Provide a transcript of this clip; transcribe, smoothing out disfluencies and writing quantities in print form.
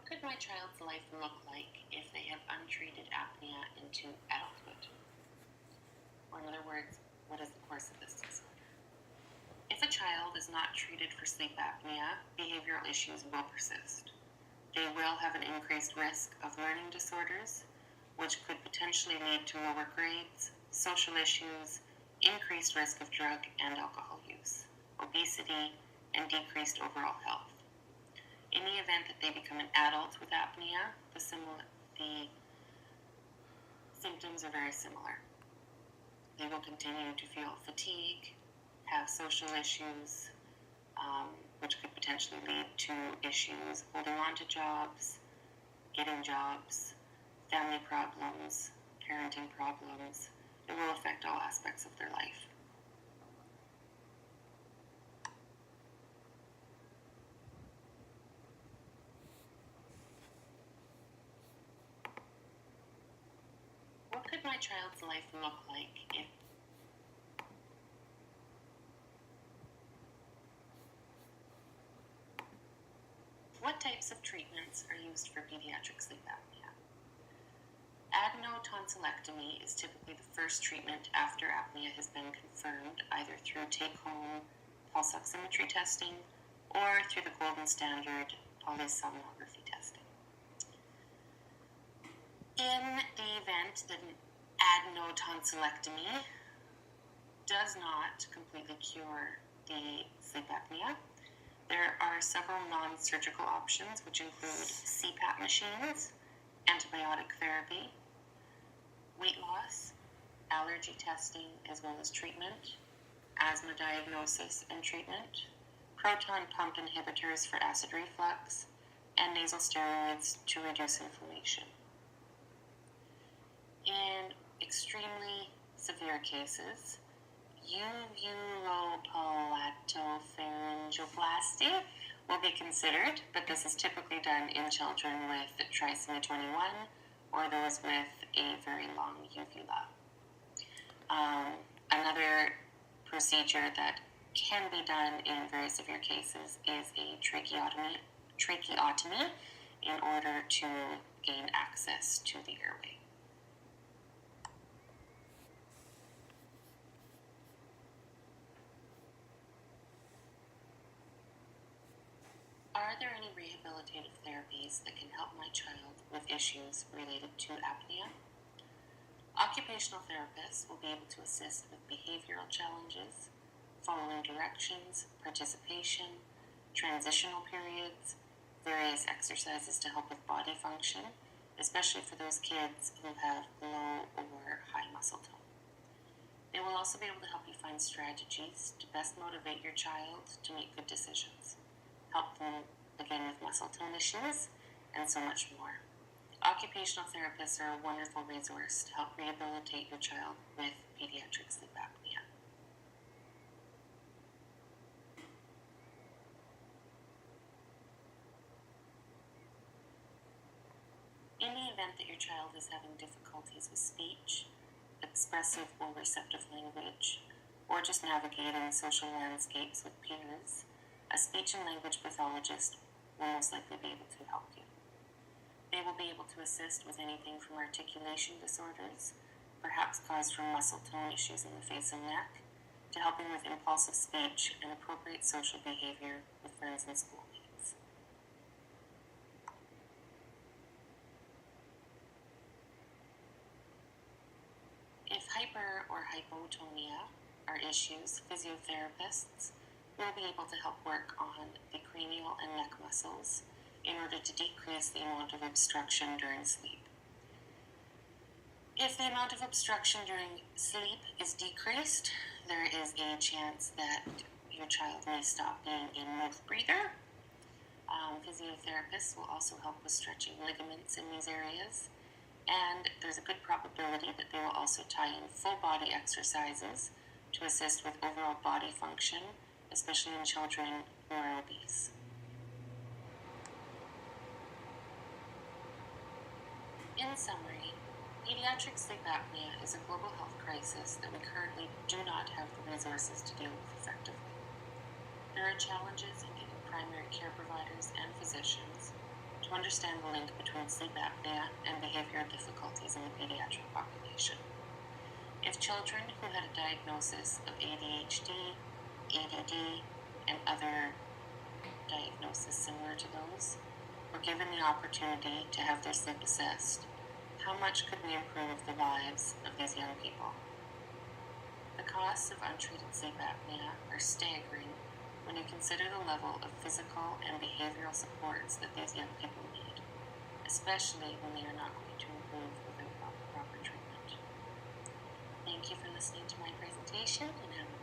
What could my child's life look like if they have untreated apnea into adulthood? Or in other words, what is the course of this disorder? If a child is not treated for sleep apnea, behavioral issues will persist. They will have an increased risk of learning disorders, which could potentially lead to lower grades, social issues, increased risk of drug and alcohol use, obesity, and decreased overall health. In the event that they become an adult with apnea, the symptoms are very similar. They will continue to feel fatigue, have social issues, which could potentially lead to issues holding on to jobs, getting jobs, family problems, parenting problems. It will affect all aspects of their life. What could my child's life look like if What types of treatments are used for pediatric sleep apnea? Adenotonsillectomy is typically the first treatment after apnea has been confirmed, either through take-home pulse oximetry testing or through the golden standard polysomnography testing. In the event that an adenotonsillectomy does not completely cure the sleep apnea, there are several non-surgical options, which include CPAP machines, antibiotic therapy, weight loss, allergy testing, as well as treatment, asthma diagnosis and treatment, proton pump inhibitors for acid reflux, and nasal steroids to reduce inflammation. In extremely severe cases, uvulopalato-pharyngoplasty will be considered, but this is typically done in children with trisomy 21 or those with a very long uvula. Another procedure that can be done in very severe cases is a tracheotomy in order to gain access to the airway. Are there any rehabilitative therapies that can help my child with issues related to apnea? Occupational therapists will be able to assist with behavioral challenges, following directions, participation, transitional periods, various exercises to help with body function, especially for those kids who have low or high muscle tone. They will also be able to help you find strategies to best motivate your child to make good decisions, help them again with muscle tone issues, and so much more. Occupational therapists are a wonderful resource to help rehabilitate your child with pediatric sleep apnea. In the event that your child is having difficulties with speech, expressive or receptive language, or just navigating social landscapes with peers, a speech and language pathologist will most likely be able to help you. They will be able to assist with anything from articulation disorders, perhaps caused from muscle tone issues in the face and neck, to helping with impulsive speech and appropriate social behavior with friends and schoolmates. If hyper or hypotonia are issues, physiotherapists will be able to help work on the cranial and neck muscles in order to decrease the amount of obstruction during sleep. If the amount of obstruction during sleep is decreased, there is a chance that your child may stop being a mouth breather. Physiotherapists will also help with stretching ligaments in these areas, and there's a good probability that they will also tie in full body exercises to assist with overall body function, especially in children who are obese. In summary, pediatric sleep apnea is a global health crisis that we currently do not have the resources to deal with effectively. There are challenges in getting primary care providers and physicians to to understand the link between sleep apnea and behavioral difficulties in the pediatric population. If children who had a diagnosis of ADHD, ADD, and other diagnoses similar to those were given the opportunity to have their sleep assessed, how much could we improve the lives of these young people? The costs of untreated sleep apnea are staggering when you consider the level of physical and behavioral supports that these young people need, especially when they are not going to improve without proper treatment. Thank you for listening to my presentation, and have a